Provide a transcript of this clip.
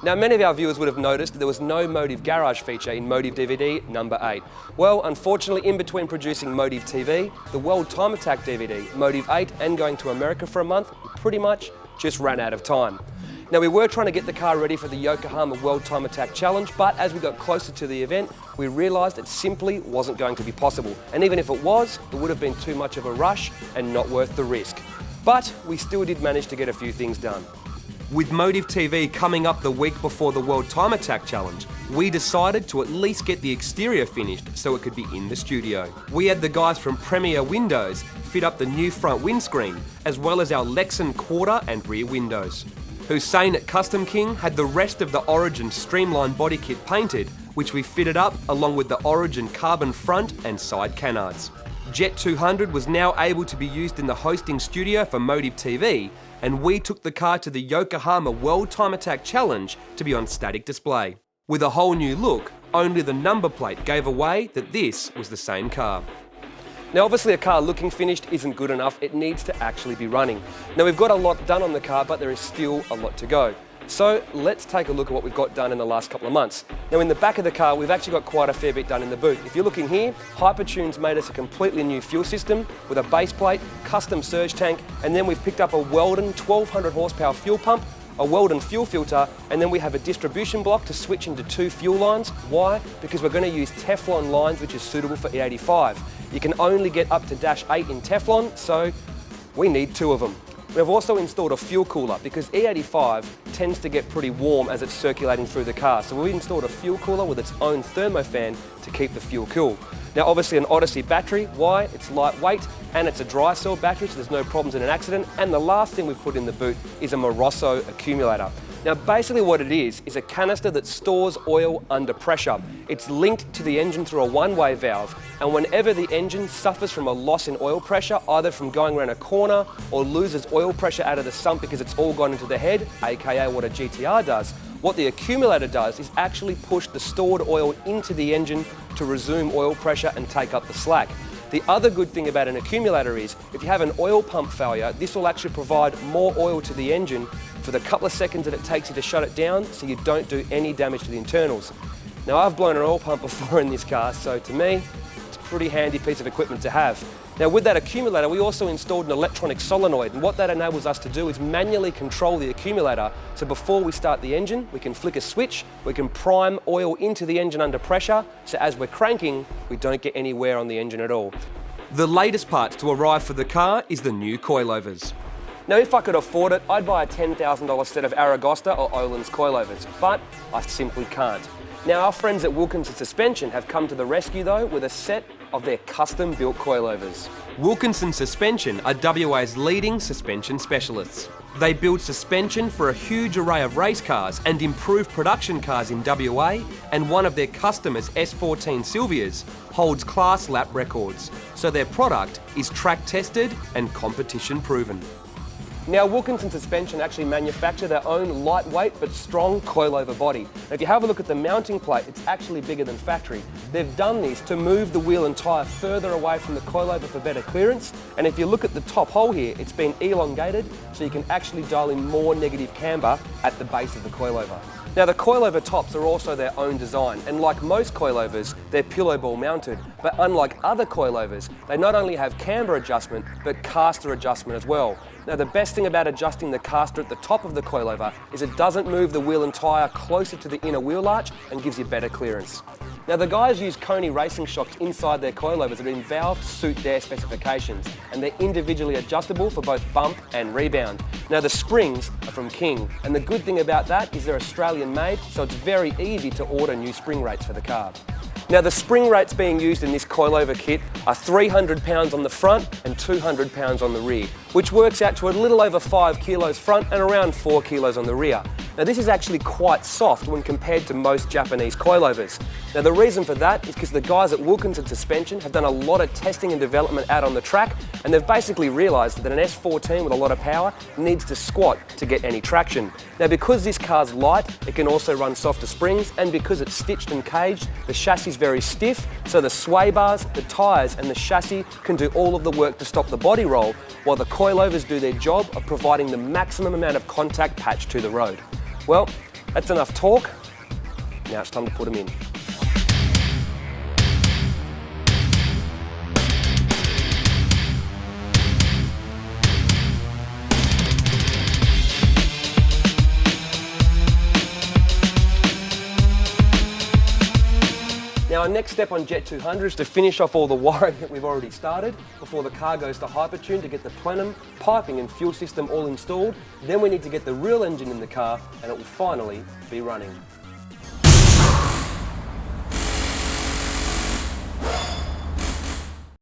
Now, many of our viewers would have noticed that there was no Motive Garage feature in Motive DVD number 8. Well, unfortunately, in between producing Motive TV, the World Time Attack DVD, Motive 8, and going to America for a month, we pretty much just ran out of time. Now, we were trying to get the car ready for the Yokohama World Time Attack Challenge, but as we got closer to the event, we realised it simply wasn't going to be possible. And even if it was, it would have been too much of a rush and not worth the risk. But we still did manage to get a few things done. With Motive TV coming up the week before the World Time Attack Challenge, we decided to at least get the exterior finished so it could be in the studio. We had the guys from Premier Windows fit up the new front windscreen, as well as our Lexan quarter and rear windows. Hussein at Custom King had the rest of the Origin Streamline body kit painted, which we fitted up along with the Origin carbon front and side canards. JET200 was now able to be used in the hosting studio for Motive TV, and we took the car to the Yokohama World Time Attack Challenge to be on static display. With a whole new look, only the number plate gave away that this was the same car. Now, obviously a car looking finished isn't good enough, it needs to actually be running. Now, we've got a lot done on the car, but there is still a lot to go. So let's take a look at what we've got done in the last couple of months. Now, in the back of the car, we've actually got quite a fair bit done in the boot. If you're looking here, Hypertune's made us a completely new fuel system with a base plate, custom surge tank, and then we've picked up a Weldon 1200 horsepower fuel pump, a Weldon fuel filter, and then we have a distribution block to switch into 2 fuel lines. Why? Because we're going to use Teflon lines, which is suitable for E85. You can only get up to -8 in Teflon, so we need 2 of them. We've also installed a fuel cooler because E85 tends to get pretty warm as it's circulating through the car. So we've installed a fuel cooler with its own thermofan to keep the fuel cool. Now, obviously an Odyssey battery. Why? It's lightweight and it's a dry cell battery, so there's no problems in an accident. And the last thing we've put in the boot is a Moroso accumulator. Now, basically what it is a canister that stores oil under pressure. It's linked to the engine through a one-way valve, and whenever the engine suffers from a loss in oil pressure, either from going around a corner or loses oil pressure out of the sump because it's all gone into the head, aka what a GTR does, what the accumulator does is actually push the stored oil into the engine to resume oil pressure and take up the slack. The other good thing about an accumulator is, if you have an oil pump failure, this will actually provide more oil to the engine for the couple of seconds that it takes you to shut it down, so you don't do any damage to the internals. Now, I've blown an oil pump before in this car, so to me, it's a pretty handy piece of equipment to have. Now, with that accumulator, we also installed an electronic solenoid, and what that enables us to do is manually control the accumulator. So before we start the engine, we can flick a switch, we can prime oil into the engine under pressure, so as we're cranking, we don't get any wear on the engine at all. The latest part to arrive for the car is the new coilovers. Now, if I could afford it, I'd buy a $10,000 set of Aragosta or Öhlins coilovers, but I simply can't. Now, our friends at Wilkinson Suspension have come to the rescue though with a set of their custom-built coilovers. Wilkinson Suspension are WA's leading suspension specialists. They build suspension for a huge array of race cars and improved production cars in WA, and one of their customers, S14 Silvias, holds class lap records, so their product is track tested and competition proven. Now, Wilkinson Suspension actually manufacture their own lightweight but strong coilover body. Now, if you have a look at the mounting plate, it's actually bigger than factory. They've done this to move the wheel and tyre further away from the coilover for better clearance. And if you look at the top hole here, it's been elongated so you can actually dial in more negative camber at the base of the coilover. Now, the coilover tops are also their own design, and like most coilovers, they're pillow ball mounted. But unlike other coilovers, they not only have camber adjustment, but CASTOR adjustment as well. Now, the best thing about adjusting the CASTOR at the top of the coilover is it doesn't move the wheel and tyre closer to the inner wheel arch and gives you better clearance. Now, the guys use KONI racing shocks inside their coilovers that are in valve to suit their specifications, and they're individually adjustable for both bump and rebound. Now, the springs are from King, and the good thing about that is they're Australian made, so it's very easy to order new spring rates for the car. Now, the spring rates being used in this coilover kit are 300 pounds on the front and 200 pounds on the rear, which works out to a little over 5 kilos front and around 4 kilos on the rear. Now, this is actually quite soft when compared to most Japanese coilovers. Now, the reason for that is because the guys at Wilkinson Suspension have done a lot of testing and development out on the track, and they've basically realised that an S14 with a lot of power needs to squat to get any traction. Now, because this car's light, it can also run softer springs, and because it's stitched and caged, the chassis is very stiff, so the sway bars, the tyres and the chassis can do all of the work to stop the body roll, while the coilovers do their job of providing the maximum amount of contact patch to the road. Well, That's enough torque. Now it's time to put them in. Now our next step on JET200 is to finish off all the wiring that we've already started before the car goes to hypertune to get the plenum, piping and fuel system all installed. Then we need to get the real engine in the car and it will finally be running.